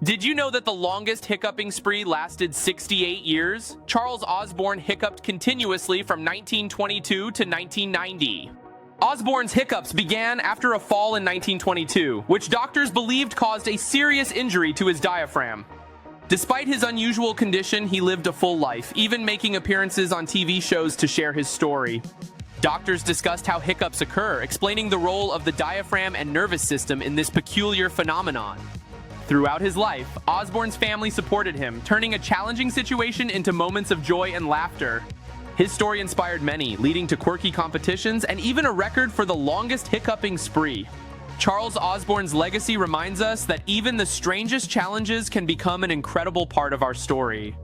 Did you know that the longest hiccuping spree lasted 68 years? Charles Osborne hiccuped continuously from 1922 to 1990. Osborne's hiccups began after a fall in 1922, which doctors believed caused a serious injury to his diaphragm. Despite his unusual condition, he lived a full life, even making appearances on TV shows to share his story. Doctors discussed how hiccups occur, explaining the role of the diaphragm and nervous system in this peculiar phenomenon. Throughout his life, Osborne's family supported him, turning a challenging situation into moments of joy and laughter. His story inspired many, leading to quirky competitions and even a record for the longest hiccuping spree. Charles Osborne's legacy reminds us that even the strangest challenges can become an incredible part of our story.